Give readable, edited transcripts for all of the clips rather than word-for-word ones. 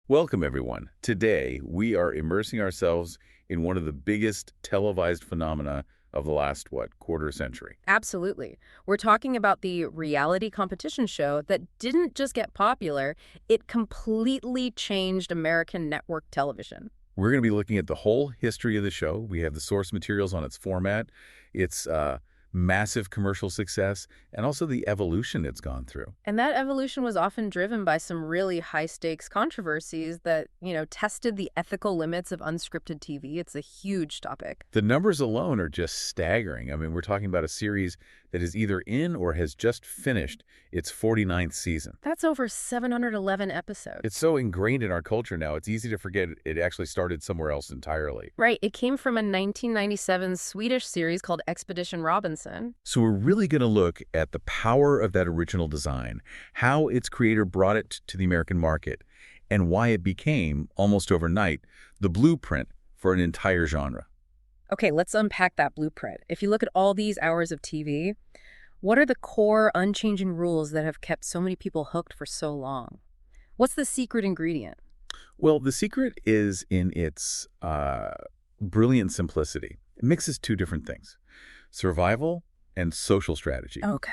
Welcome, everyone. Today, we are immersing ourselves in one of the biggest televised phenomena of the last, quarter century. Absolutely. We're talking about the reality competition show that didn't just get popular, it completely changed American network television. We're going to be looking at the whole history of the show. We have the source materials on its format, its massive commercial success, and also the evolution it's gone through. And that evolution was often driven by some really high-stakes controversies that, tested the ethical limits of unscripted TV. It's a huge topic. The numbers alone are just staggering. I mean, we're talking about a series that is either in or has just finished its 49th season. That's over 711 episodes. It's so ingrained in our culture now, it's easy to forget it actually started somewhere else entirely. Right. It came from a 1997 Swedish series called Expedition Robinson. So we're really going to look at the power of that original design, how its creator brought it to the American market, and why it became, almost overnight, the blueprint for an entire genre. Okay, let's unpack that blueprint. If you look at all these hours of TV, what are the core, unchanging rules that have kept so many people hooked for so long? What's the secret ingredient? Well, the secret is in its brilliant simplicity. It mixes two different things, survival and social strategy. Okay.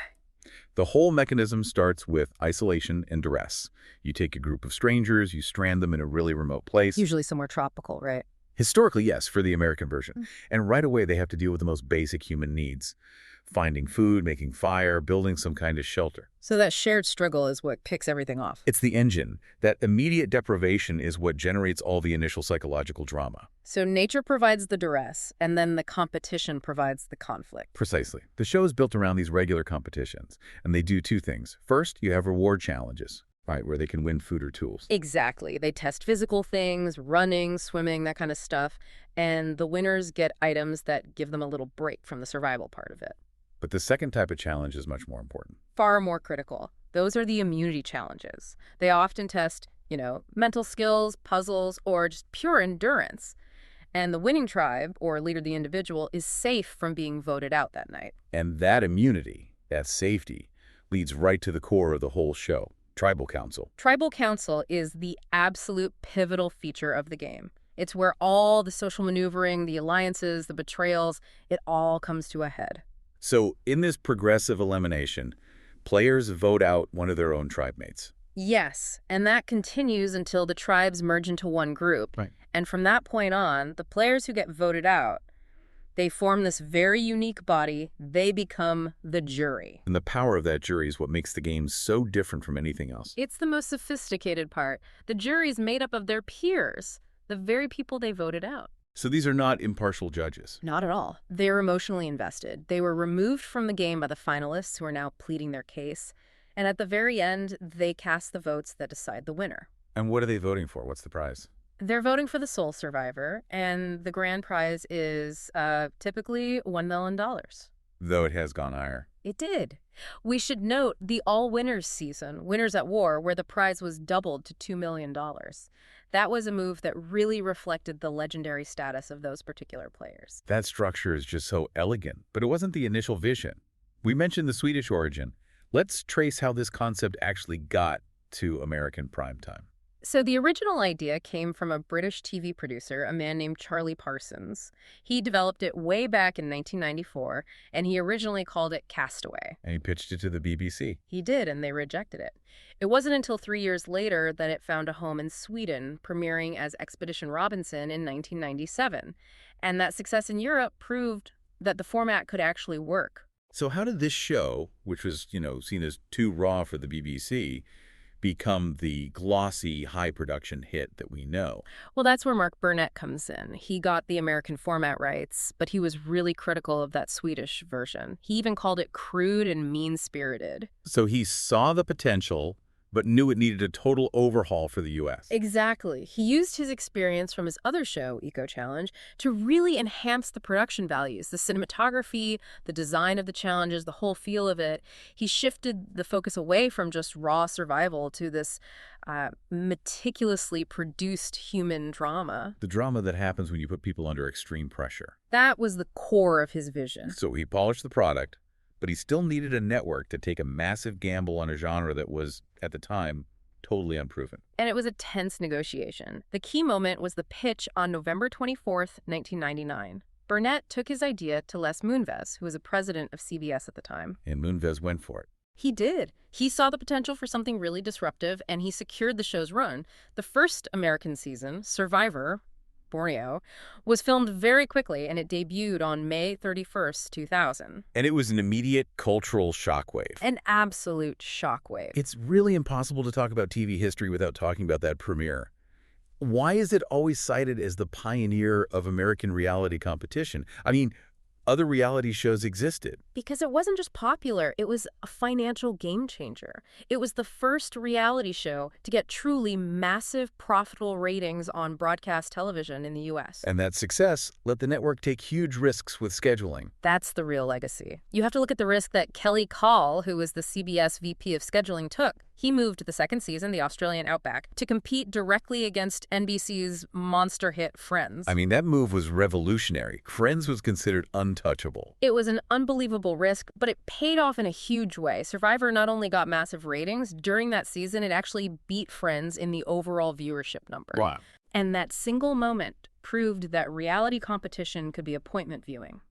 The whole mechanism starts with isolation and duress. You take a group of strangers, you strand them in a really remote place. Usually somewhere tropical, right? Historically, yes, for the American version. And right away, they have to deal with the most basic human needs. Finding food, making fire, building some kind of shelter. So that shared struggle is what kicks everything off. It's the engine. That immediate deprivation is what generates all the initial psychological drama. So nature provides the duress, and then the competition provides the conflict. Precisely. The show is built around these regular competitions, and they do two things. First, you have reward challenges, right, where they can win food or tools. Exactly. They test physical things, running, swimming, that kind of stuff, and the winners get items that give them a little break from the survival part of it. But the second type of challenge is much more important. Far more critical. Those are the immunity challenges. They often test, mental skills, puzzles, or just pure endurance. And the winning tribe, or leader the individual, is safe from being voted out that night. And that immunity, that safety, leads right to the core of the whole show, Tribal Council. Tribal Council is the absolute pivotal feature of the game. It's where all the social maneuvering, the alliances, the betrayals, it all comes to a head. So in this progressive elimination, players vote out one of their own tribe mates. Yes, and that continues until the tribes merge into one group. Right. And from that point on, the players who get voted out, they form this very unique body. They become the jury. And the power of that jury is what makes the game so different from anything else. It's the most sophisticated part. The jury's made up of their peers, the very people they voted out. So these are not impartial judges. Not at all. They're emotionally invested. They were removed from the game by the finalists who are now pleading their case. And at the very end, they cast the votes that decide the winner. And what are they voting for? What's the prize? They're voting for the sole survivor, and the grand prize is typically $1 million. Though it has gone higher. It did. We should note the all-winners season, Winners at War, where the prize was doubled to $2 million. That was a move that really reflected the legendary status of those particular players. That structure is just so elegant, but it wasn't the initial vision. We mentioned the Swedish origin. Let's trace how this concept actually got to American primetime. So the original idea came from a British TV producer, a man named Charlie Parsons. He developed it way back in 1994, and he originally called it Castaway. And he pitched it to the BBC. He did, and they rejected it. It wasn't until 3 years later that it found a home in Sweden, premiering as Expedition Robinson in 1997. And that success in Europe proved that the format could actually work. So how did this show, which was, seen as too raw for the BBC, become the glossy, high-production hit that we know? Well, that's where Mark Burnett comes in. He got the American format rights, but he was really critical of that Swedish version. He even called it crude and mean-spirited. So he saw the potential, but knew it needed a total overhaul for the U.S. Exactly. He used his experience from his other show, Eco Challenge, to really enhance the production values, the cinematography, the design of the challenges, the whole feel of it. He shifted the focus away from just raw survival to this meticulously produced human drama. The drama that happens when you put people under extreme pressure. That was the core of his vision. So he polished the product, but he still needed a network to take a massive gamble on a genre that was, at the time, totally unproven. And it was a tense negotiation. The key moment was the pitch on November 24th, 1999. Burnett took his idea to Les Moonves, who was a president of CBS at the time. And Moonves went for it. He did. He saw the potential for something really disruptive, and he secured the show's run. The first American season, Survivor, Borneo, was filmed very quickly, and it debuted on May 31st, 2000. And it was an immediate cultural shockwave. An absolute shockwave. It's really impossible to talk about TV history without talking about that premiere. Why is it always cited as the pioneer of American reality competition? I mean, other reality shows existed. Because it wasn't just popular, it was a financial game changer. It was the first reality show to get truly massive, profitable ratings on broadcast television in the U.S. And that success let the network take huge risks with scheduling. That's the real legacy. You have to look at the risk that Kelly Call, who was the CBS VP of scheduling, took. He moved the second season, the Australian Outback, to compete directly against NBC's monster hit Friends. I mean, that move was revolutionary. Friends was considered untouchable. It was an unbelievable risk, but it paid off in a huge way. Survivor not only got massive ratings, during that season, it actually beat Friends in the overall viewership number. Wow. And that single moment proved that reality competition could be appointment viewing.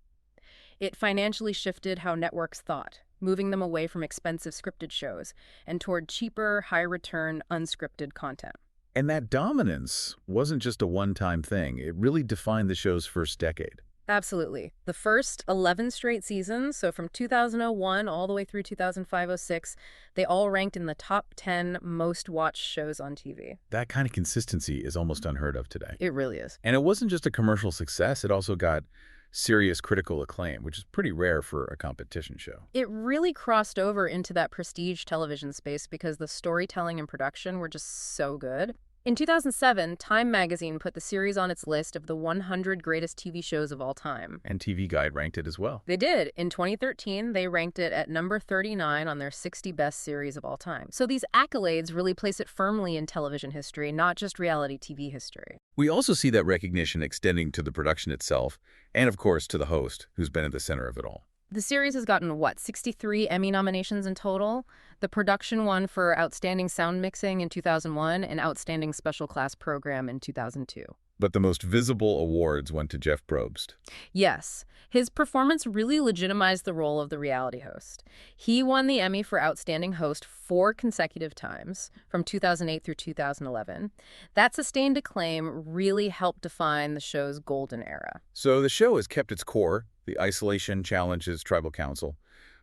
It financially shifted how networks thought, moving them away from expensive scripted shows and toward cheaper, high-return, unscripted content. And that dominance wasn't just a one-time thing. It really defined the show's first decade. Absolutely. The first 11 straight seasons, so from 2001 all the way through 2005-06, they all ranked in the top 10 most watched shows on TV. That kind of consistency is almost unheard of today. It really is. And it wasn't just a commercial success. It also got serious critical acclaim, which is pretty rare for a competition show. It really crossed over into that prestige television space because the storytelling and production were just so good. In 2007, Time magazine put the series on its list of the 100 greatest TV shows of all time. And TV Guide ranked it as well. They did. In 2013, they ranked it at number 39 on their 60 best series of all time. So these accolades really place it firmly in television history, not just reality TV history. We also see that recognition extending to the production itself, and of course to the host, who's been at the center of it all. The series has gotten, 63 Emmy nominations in total? The production won for Outstanding Sound Mixing in 2001 and Outstanding Special Class Program in 2002. But the most visible awards went to Jeff Probst. Yes, his performance really legitimized the role of the reality host. He won the Emmy for Outstanding Host 4 consecutive times, from 2008 through 2011. That sustained acclaim really helped define the show's golden era. So the show has kept its core, the isolation, challenges, tribal council.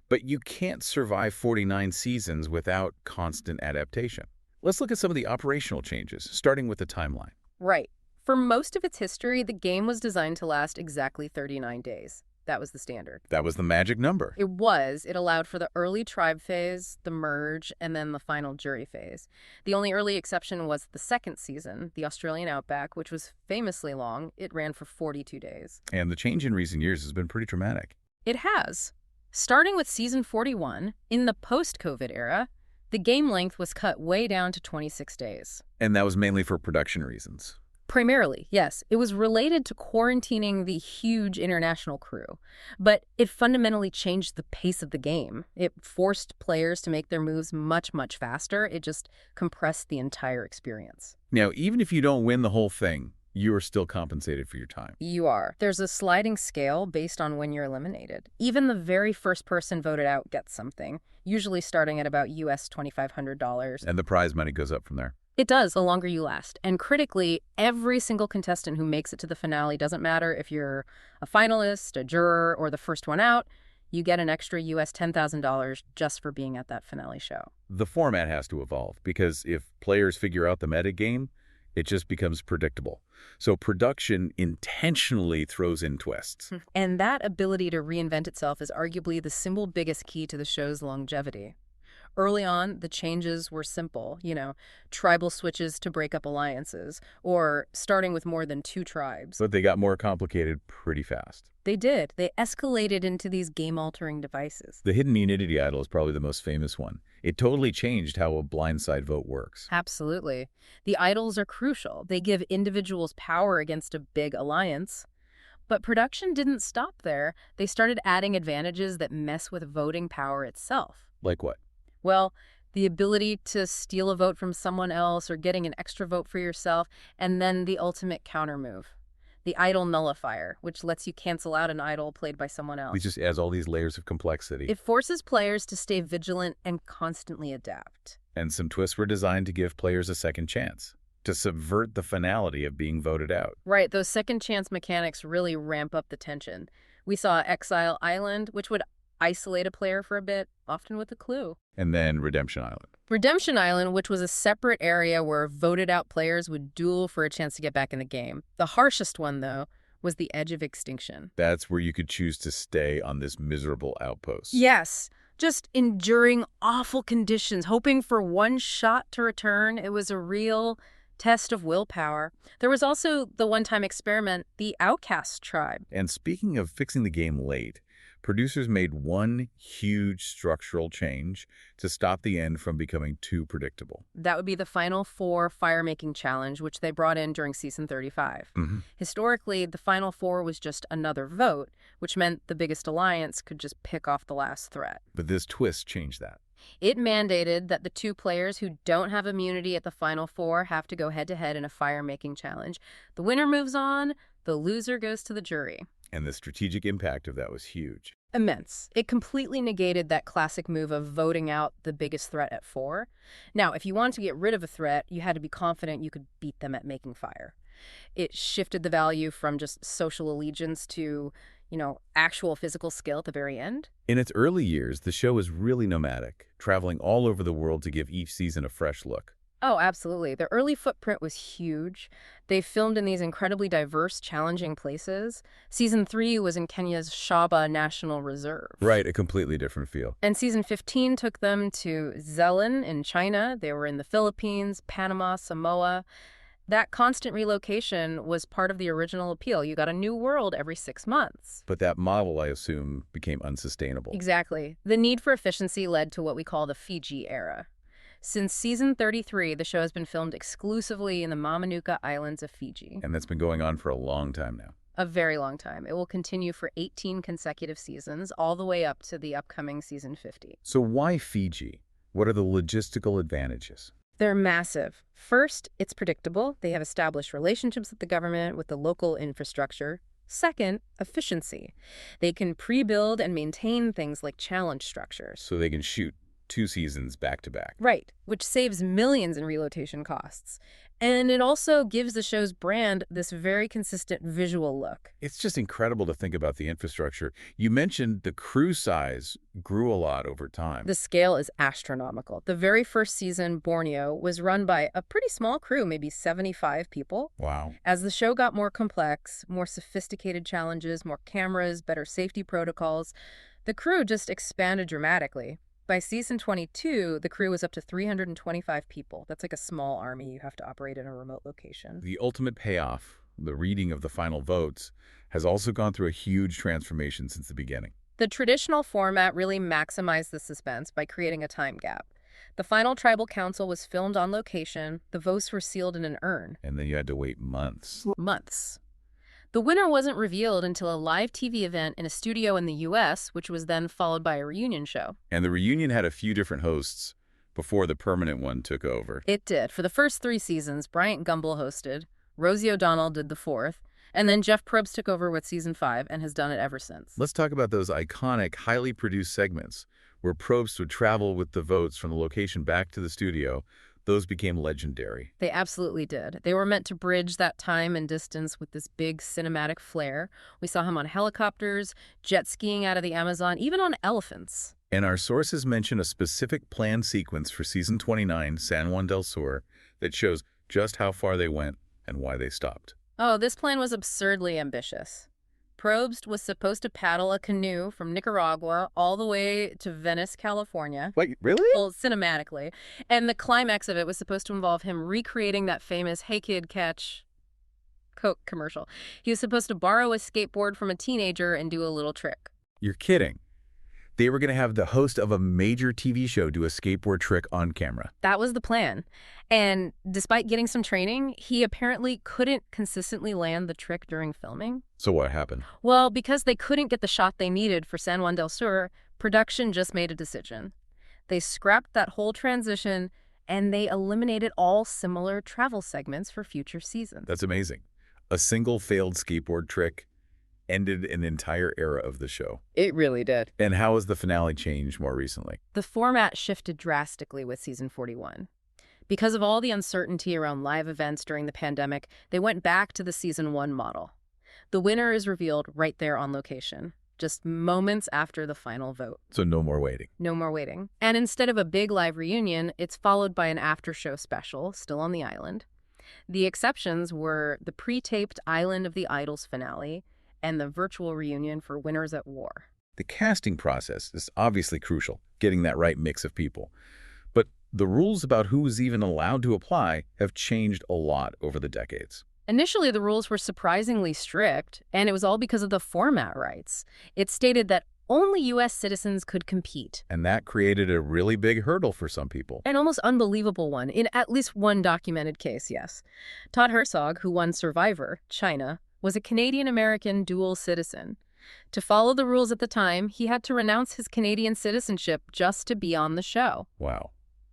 But you can't survive 49 seasons without constant adaptation. Let's look at some of the operational changes, starting with the timeline. Right. For most of its history, the game was designed to last exactly 39 days. That was the standard. That was the magic number. It was. It allowed for the early tribe phase, the merge, and then the final jury phase. The only early exception was the second season, the Australian Outback, which was famously long. It ran for 42 days. And the change in recent years has been pretty dramatic. It has. Starting with season 41, in the post-COVID era, the game length was cut way down to 26 days. And that was mainly for production reasons. Primarily, yes. It was related to quarantining the huge international crew, but it fundamentally changed the pace of the game. It forced players to make their moves much, much faster. It just compressed the entire experience. Now, even if you don't win the whole thing, you are still compensated for your time. You are. There's a sliding scale based on when you're eliminated. Even the very first person voted out gets something, usually starting at about US $2,500. And the prize money goes up from there. It does, the longer you last. And critically, every single contestant who makes it to the finale, doesn't matter if you're a finalist, a juror, or the first one out, you get an extra US $10,000 just for being at that finale show. The format has to evolve, because if players figure out the metagame, it just becomes predictable. So production intentionally throws in twists. And that ability to reinvent itself is arguably the single biggest key to the show's longevity. Early on, the changes were simple, tribal switches to break up alliances, or starting with more than 2 tribes. But they got more complicated pretty fast. They did. They escalated into these game-altering devices. The hidden unity idol is probably the most famous one. It totally changed how a blindside vote works. Absolutely. The idols are crucial. They give individuals power against a big alliance. But production didn't stop there. They started adding advantages that mess with voting power itself. Like what? Well, The ability to steal a vote from someone else or getting an extra vote for yourself, and then the ultimate counter move. The idol nullifier, which lets you cancel out an idol played by someone It else. just adds all these layers of complexity. It forces players to stay vigilant and constantly adapt. And some twists were designed to give players a second chance, to subvert the finality of being voted out. Right, those second chance mechanics really ramp up the tension. We saw Exile Island, which would isolate a player for a bit, often with a clue. And then Redemption Island. Redemption Island, which was a separate area where voted-out players would duel for a chance to get back in the game. The harshest one, though, was the edge of extinction. That's where you could choose to stay on this miserable outpost. Yes, just enduring awful conditions, hoping for one shot to return. It was a real test of willpower. There was also the one-time experiment, the Outcast Tribe. And speaking of fixing the game late, producers made one huge structural change to stop the end from becoming too predictable. That would be the Final Four fire-making challenge, which they brought in during season 35. Historically, the Final Four was just another vote, which meant the biggest alliance could just pick off the last threat. But this twist changed that. It mandated that the two players who don't have immunity at the Final Four have to go head-to-head in a fire-making challenge. The winner moves on, the loser goes to the jury. And the strategic impact of that was huge. Immense. It completely negated that classic move of voting out the biggest threat at 4. Now, if you wanted to get rid of a threat, you had to be confident you could beat them at making fire. It shifted the value from just social allegiance to, actual physical skill at the very end. In its early years, the show was really nomadic, traveling all over the world to give each season a fresh look. Oh, absolutely. The early footprint was huge. They filmed in these incredibly diverse, challenging places. Season 3 was in Kenya's Shaba National Reserve. Right, a completely different feel. And season 15 took them to Zelen in China. They were in the Philippines, Panama, Samoa. That constant relocation was part of the original appeal. You got a new world every 6 months. But that model, I assume, became unsustainable. Exactly. The need for efficiency led to what we call the Fiji era. Since season 33, the show has been filmed exclusively in the Mamanuca Islands of Fiji. And that's been going on for a long time now. A very long time. It will continue for 18 consecutive seasons, all the way up to the upcoming season 50. So why Fiji? What are the logistical advantages? They're massive. First, it's predictable. They have established relationships with the government, with the local infrastructure. Second, efficiency. They can pre-build and maintain things like challenge structures. So they can shoot 2 seasons back to back. Right, which saves millions in relocation costs. And it also gives the show's brand this very consistent visual look. It's just incredible to think about the infrastructure. You mentioned the crew size grew a lot over time. The scale is astronomical. The very first season, Borneo, was run by a pretty small crew, maybe 75 people. Wow. As the show got more complex, more sophisticated challenges, more cameras, better safety protocols, the crew just expanded dramatically. By season 22, the crew was up to 325 people. That's like a small army you have to operate in a remote location. The ultimate payoff, the reading of the final votes, has also gone through a huge transformation since the beginning. The traditional format really maximized the suspense by creating a time gap. The final tribal council was filmed on location. The votes were sealed in an urn. And then you had to wait months. Months. The winner wasn't revealed until a live TV event in a studio in the U.S., which was then followed by a reunion show. And the reunion had a few different hosts before the permanent one took over. It did. For the first 3 seasons, Bryant Gumbel hosted, Rosie O'Donnell did the 4th, and then Jeff Probst took over with season 5 and has done it ever since. Let's talk about those iconic, highly produced segments where Probst would travel with the votes from the location back to the studio. Those became legendary. They absolutely did. They were meant to bridge that time and distance with this big cinematic flair. We saw him on helicopters, jet skiing out of the Amazon, even on elephants. And our sources mention a specific planned sequence for season 29, San Juan del Sur, that shows just how far they went and why they stopped. Oh, this plan was absurdly ambitious. Probst was supposed to paddle a canoe from Nicaragua all the way to Venice, California. Wait, really? Well, cinematically. And the climax of it was supposed to involve him recreating that famous "Hey Kid, Catch Coke" commercial. He was supposed to borrow a skateboard from a teenager and do a little trick. You're kidding. They were going to have the host of a major TV show do a skateboard trick on camera. That was the plan. And despite getting some training, he apparently couldn't consistently land the trick during filming. So what happened? Well, because they couldn't get the shot they needed for San Juan del Sur, production just made a decision. They scrapped that whole transition, and they eliminated all similar travel segments for future seasons. That's amazing. A single failed skateboard trick ended an entire era of the show. It really did. And how has the finale changed more recently? The format shifted drastically with season 41. Because of all the uncertainty around live events during the pandemic, they went back to the season 1 model. The winner is revealed right there on location, just moments after the final vote. So no more waiting. No more waiting. And instead of a big live reunion, it's followed by an after-show special, still on the island. The exceptions were the pre-taped Island of the Idols finale and the virtual reunion for Winners at War. The casting process is obviously crucial, getting that right mix of people. But the rules about who is even allowed to apply have changed a lot over the decades. Initially, the rules were surprisingly strict, and it was all because of the format rights. It stated that only U.S. citizens could compete. And that created a really big hurdle for some people. An almost unbelievable one, in at least one documented case, yes. Todd Herzog, who won Survivor, China, was a Canadian-American dual citizen. To follow the rules at the time, he had to renounce his Canadian citizenship just to be on the show. Wow,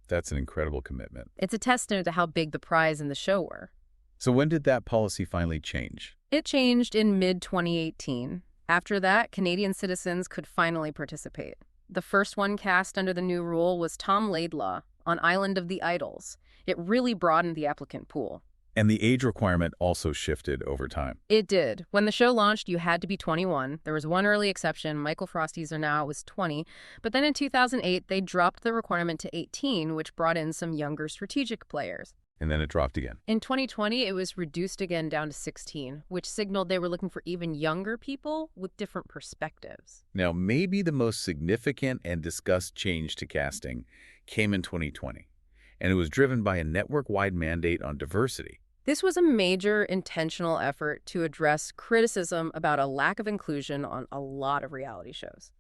that's an incredible commitment. It's a testament to how big the prize and the show were. So when did that policy finally change? It changed in mid-2018. After that, Canadian citizens could finally participate. The first one cast under the new rule was Tom Laidlaw on Island of the Idols. It really broadened the applicant pool. And the age requirement also shifted over time. It did. When the show launched, you had to be 21. There was one early exception. Michael Frosty's now was 20. But then in 2008, they dropped the requirement to 18, which brought in some younger strategic players. And then it dropped again. In 2020, it was reduced again down to 16, which signaled they were looking for even younger people with different perspectives. Now, maybe the most significant and discussed change to casting came in 2020, and it was driven by a network-wide mandate on diversity. This was a major intentional effort to address criticism about a lack of inclusion on a lot of reality shows.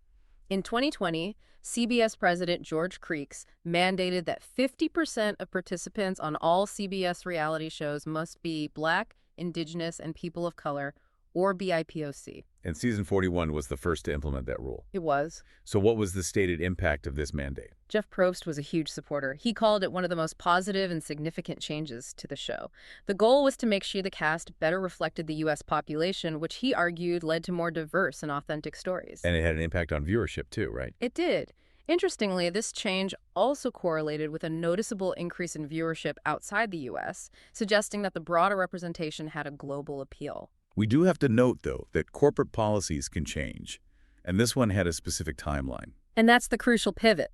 In 2020, CBS President George Creeks mandated that 50% of participants on all CBS reality shows must be Black, Indigenous, and people of color, or BIPOC. And season 41 was the first to implement that rule. It was. So what was the stated impact of this mandate? Jeff Probst was a huge supporter. He called it one of the most positive and significant changes to the show. The goal was to make sure the cast better reflected the U.S. population, which he argued led to more diverse and authentic stories. And it had an impact on viewership too, right? It did. Interestingly, this change also correlated with a noticeable increase in viewership outside the U.S., suggesting that the broader representation had a global appeal. We do have to note, though, that corporate policies can change, and this one had a specific timeline. And that's the crucial pivot.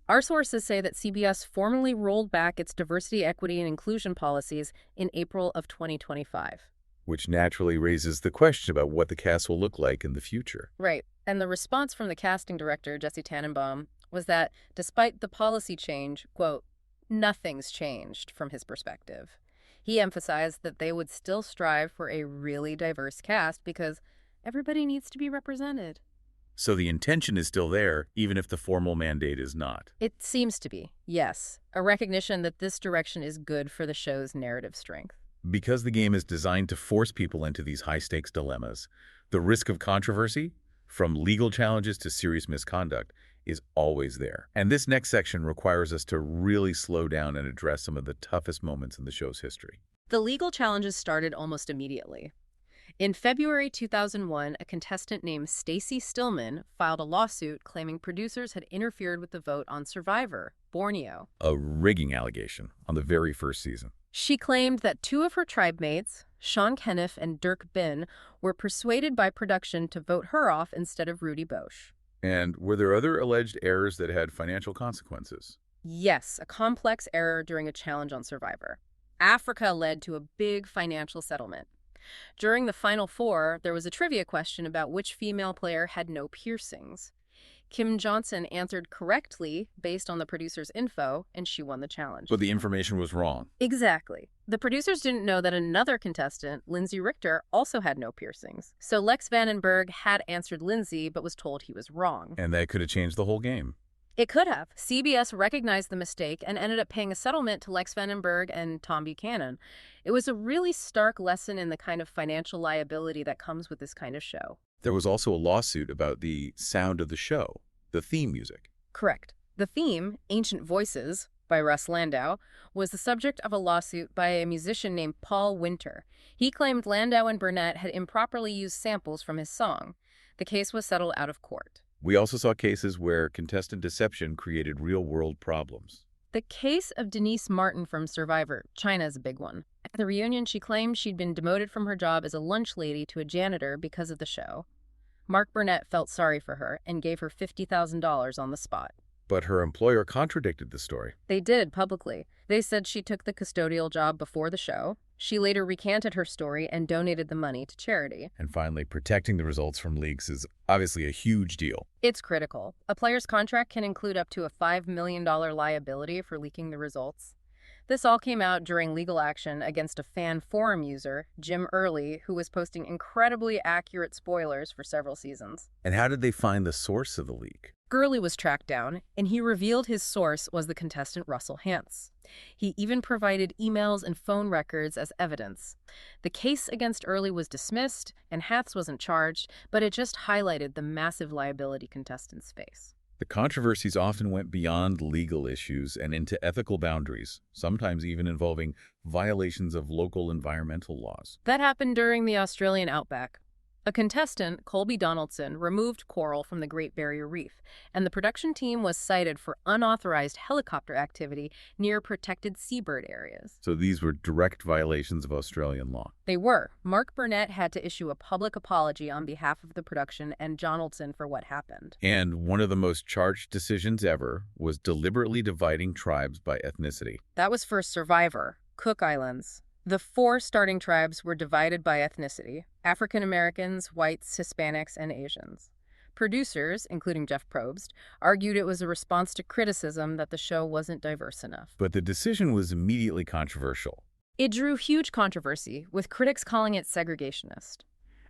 Our sources say that CBS formally rolled back its diversity, equity, and inclusion policies in April of 2025. Which naturally raises the question about what the cast will look like in the future. Right. And the response from the casting director, Jesse Tannenbaum, was that despite the policy change, quote, nothing's changed from his perspective. He emphasized that they would still strive for a really diverse cast because everybody needs to be represented. So the intention is still there, even if the formal mandate is not. It seems to be, yes. A recognition that this direction is good for the show's narrative strength. Because the game is designed to force people into these high-stakes dilemmas, the risk of controversy, from legal challenges to serious misconduct, is always there. And this next section requires us to really slow down and address some of the toughest moments in the show's history. The legal challenges started almost immediately. In February 2001, a contestant named Stacy Stillman filed a lawsuit claiming producers had interfered with the vote on Survivor, Borneo. A rigging allegation on the very first season. She claimed that two of her tribe mates, Sean Keniff and Dirk Bin, were persuaded by production to vote her off instead of Rudy Boesch. And were there other alleged errors that had financial consequences? Yes, a complex error during a challenge on Survivor. Africa led to a big financial settlement. During the Final Four, there was a trivia question about which female player had no piercings. Kim Johnson answered correctly based on the producer's info, and she won the challenge. But the information was wrong. Exactly. The producers didn't know that another contestant, Lindsay Richter, also had no piercings. So Lex Vandenberg had answered Lindsay, but was told he was wrong. And that could have changed the whole game. It could have. CBS recognized the mistake and ended up paying a settlement to Lex Vandenberg and Tom Buchanan. It was a really stark lesson in the kind of financial liability that comes with this kind of show. There was also a lawsuit about the sound of the show, the theme music. Correct. The theme, Ancient Voices, by Russ Landau, was the subject of a lawsuit by a musician named Paul Winter. He claimed Landau and Burnett had improperly used samples from his song. The case was settled out of court. We also saw cases where contestant deception created real-world problems. The case of Denise Martin from Survivor, China, is a big one. At the reunion, she claimed she'd been demoted from her job as a lunch lady to a janitor because of the show. Mark Burnett felt sorry for her and gave her $50,000 on the spot. But her employer contradicted the story. They did, publicly. They said she took the custodial job before the show. She later recanted her story and donated the money to charity. And finally, protecting the results from leaks is obviously a huge deal. It's critical. A player's contract can include up to a $5 million liability for leaking the results. This all came out during legal action against a fan forum user, Jim Early, who was posting incredibly accurate spoilers for several seasons. And how did they find the source of the leak? Gurley was tracked down, and he revealed his source was the contestant Russell Hantz. He even provided emails and phone records as evidence. The case against Early was dismissed, and Hantz wasn't charged, but it just highlighted the massive liability contestants face. The controversies often went beyond legal issues and into ethical boundaries, sometimes even involving violations of local environmental laws. That happened during the Australian outback. A contestant, Colby Donaldson, removed coral from the Great Barrier Reef, and the production team was cited for unauthorized helicopter activity near protected seabird areas. So these were direct violations of Australian law. They were. Mark Burnett had to issue a public apology on behalf of the production and Donaldson for what happened. And one of the most charged decisions ever was deliberately dividing tribes by ethnicity. That was for Survivor, Cook Islands. The 4 starting tribes were divided by ethnicity: African Americans, whites, Hispanics, and Asians. Producers, including Jeff Probst, argued it was a response to criticism that the show wasn't diverse enough. But the decision was immediately controversial. It drew huge controversy, with critics calling it segregationist.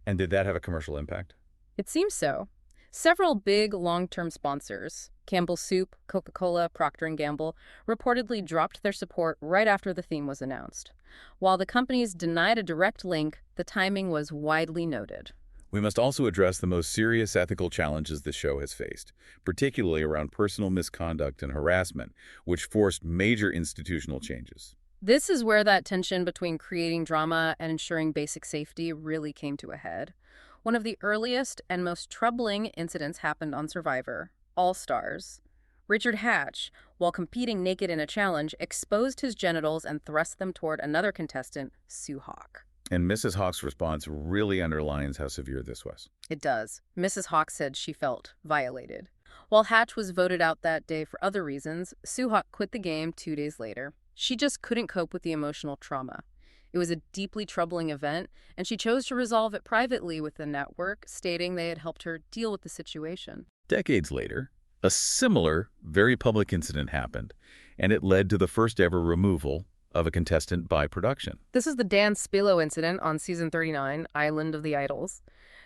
And did that have a commercial impact? It seems so. Several big long-term sponsors, Campbell's Soup, Coca-Cola, Procter & Gamble, reportedly dropped their support right after the theme was announced. While the companies denied a direct link, the timing was widely noted. We must also address the most serious ethical challenges the show has faced, particularly around personal misconduct and harassment, which forced major institutional changes. This is where that tension between creating drama and ensuring basic safety really came to a head. One of the earliest and most troubling incidents happened on Survivor, All Stars. Richard Hatch, while competing naked in a challenge, exposed his genitals and thrust them toward another contestant, Sue Hawk. And Mrs. Hawk's response really underlines how severe this was. It does. Mrs. Hawk said she felt violated. While Hatch was voted out that day for other reasons, Sue Hawk quit the game 2 days later. She just couldn't cope with the emotional trauma. It was a deeply troubling event, and she chose to resolve it privately with the network, stating they had helped her deal with the situation. Decades later, a similar, very public incident happened, and it led to the first-ever removal of a contestant by production. This is the Dan Spillo incident on season 39, Island of the Idols.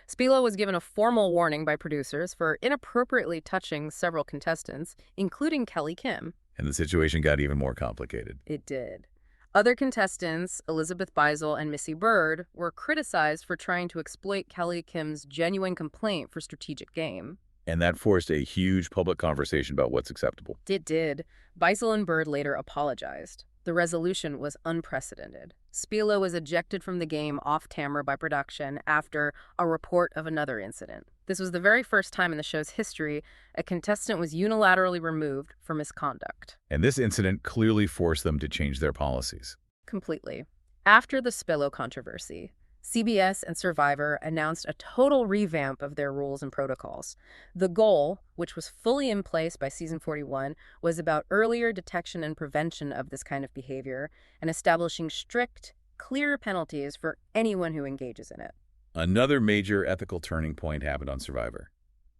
Spillo was given a formal warning by producers for inappropriately touching several contestants, including Kelly Kim. And the situation got even more complicated. It did. Other contestants, Elizabeth Beisel and Missy Bird, were criticized for trying to exploit Kelly Kim's genuine complaint for strategic gain. And that forced a huge public conversation about what's acceptable. It did. Beisel and Bird later apologized. The resolution was unprecedented. Spillo was ejected from the game off-camera by production after a report of another incident. This was the very first time in the show's history a contestant was unilaterally removed for misconduct. And this incident clearly forced them to change their policies. Completely. After the Spillo controversy, CBS and Survivor announced a total revamp of their rules and protocols. The goal, which was fully in place by season 41, was about earlier detection and prevention of this kind of behavior and establishing strict, clear penalties for anyone who engages in it. Another major ethical turning point happened on Survivor: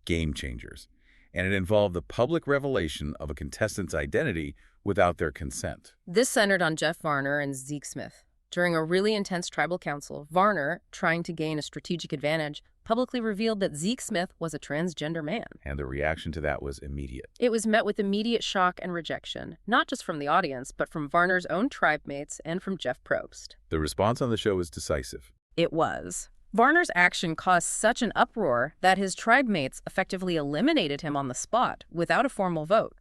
game changers. And it involved the public revelation of a contestant's identity without their consent. This centered on Jeff Varner and Zeke Smith. During a really intense tribal council, Varner, trying to gain a strategic advantage, publicly revealed that Zeke Smith was a transgender man. And the reaction to that was immediate. It was met with immediate shock and rejection, not just from the audience, but from Varner's own tribe mates and from Jeff Probst. The response on the show was decisive. It was. Varner's action caused such an uproar that his tribe mates effectively eliminated him on the spot without a formal vote.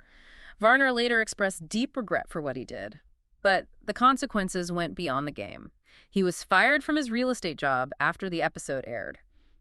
Varner later expressed deep regret for what he did. But the consequences went beyond the game. He was fired from his real estate job after the episode aired.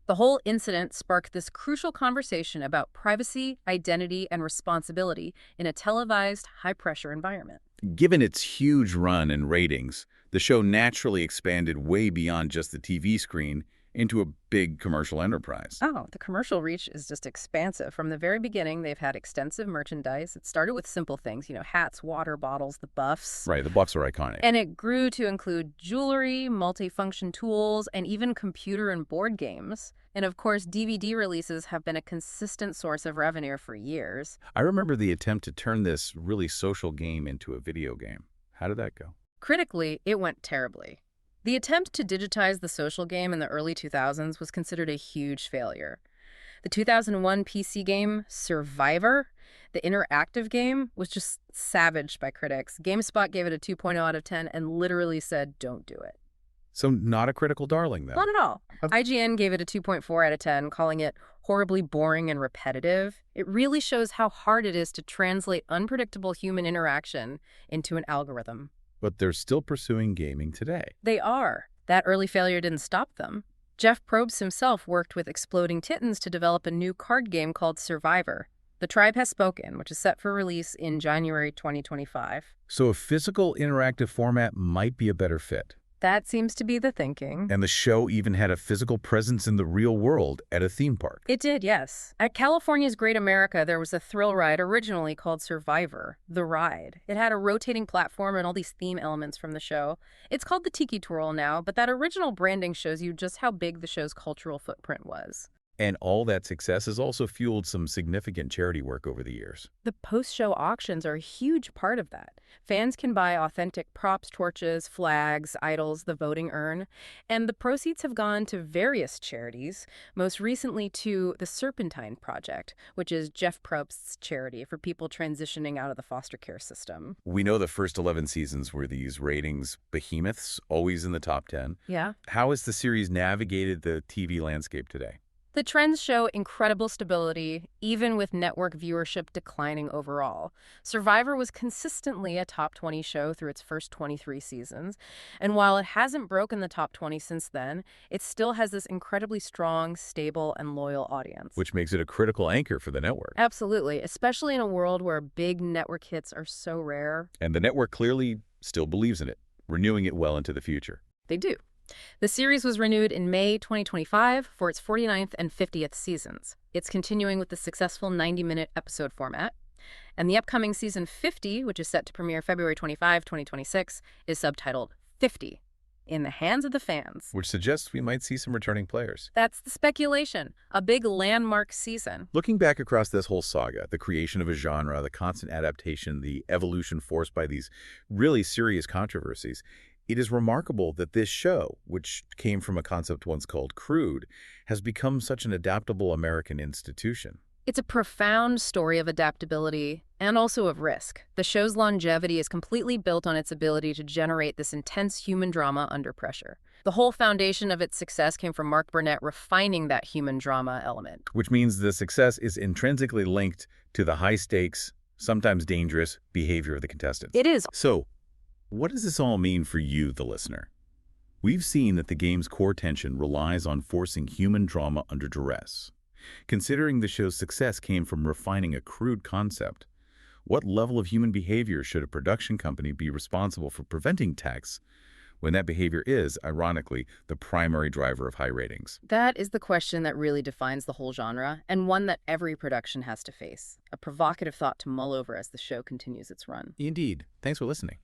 The whole incident sparked this crucial conversation about privacy, identity, and responsibility in a televised, high-pressure environment. Given its huge run and ratings, the show naturally expanded way beyond just the TV screen into a big commercial enterprise. Oh, the commercial reach is just expansive. From the very beginning, they've had extensive merchandise. It started with simple things, hats, water bottles, the buffs. Right, the buffs are iconic. And it grew to include jewelry, multifunction tools, and even computer and board games. And of course, DVD releases have been a consistent source of revenue for years. I remember the attempt to turn this really social game into a video game. How did that go? Critically, it went terribly. The attempt to digitize the social game in the early 2000s was considered a huge failure. The 2001 PC game, Survivor, the interactive game, was just savaged by critics. GameSpot gave it a 2.0 out of 10 and literally said, don't do it. So not a critical darling, then? Not at all. IGN gave it a 2.4 out of 10, calling it horribly boring and repetitive. It really shows how hard it is to translate unpredictable human interaction into an algorithm. But they're still pursuing gaming today. They are. That early failure didn't stop them. Jeff Probst himself worked with Exploding Kittens to develop a new card game called Survivor. The Tribe Has Spoken, which is set for release in January 2025. So a physical interactive format might be a better fit. That seems to be the thinking. And the show even had a physical presence in the real world at a theme park. It did, yes. At California's Great America, there was a thrill ride originally called Survivor, The Ride. It had a rotating platform and all these theme elements from the show. It's called the Tiki Twirl now, but that original branding shows you just how big the show's cultural footprint was. And all that success has also fueled some significant charity work over the years. The post-show auctions are a huge part of that. Fans can buy authentic props, torches, flags, idols, the voting urn, and the proceeds have gone to various charities, most recently to the Serpentine Project, which is Jeff Probst's charity for people transitioning out of the foster care system. We know the first 11 seasons were these ratings behemoths, always in the top 10. Yeah. How has the series navigated the TV landscape today? The trends show incredible stability, even with network viewership declining overall. Survivor was consistently a top 20 show through its first 23 seasons, and while it hasn't broken the top 20 since then, it still has this incredibly strong, stable, and loyal audience. Which makes it a critical anchor for the network. Absolutely, especially in a world where big network hits are so rare. And the network clearly still believes in it, renewing it well into the future. They do. The series was renewed in May 2025 for its 49th and 50th seasons. It's continuing with the successful 90-minute episode format. And the upcoming season 50, which is set to premiere February 25, 2026, is subtitled 50, In the Hands of the Fans. Which suggests we might see some returning players. That's the speculation. A big landmark season. Looking back across this whole saga, the creation of a genre, the constant adaptation, the evolution forced by these really serious controversies, it is remarkable that this show, which came from a concept once called crude, has become such an adaptable American institution. It's a profound story of adaptability and also of risk. The show's longevity is completely built on its ability to generate this intense human drama under pressure. The whole foundation of its success came from Mark Burnett refining that human drama element. Which means the success is intrinsically linked to the high-stakes, sometimes dangerous, behavior of the contestants. It is. So, what does this all mean for you, the listener? We've seen that the game's core tension relies on forcing human drama under duress. Considering the show's success came from refining a crude concept, what level of human behavior should a production company be responsible for preventing tax when that behavior is, ironically, the primary driver of high ratings? That is the question that really defines the whole genre, and one that every production has to face. A provocative thought to mull over as the show continues its run. Indeed. Thanks for listening.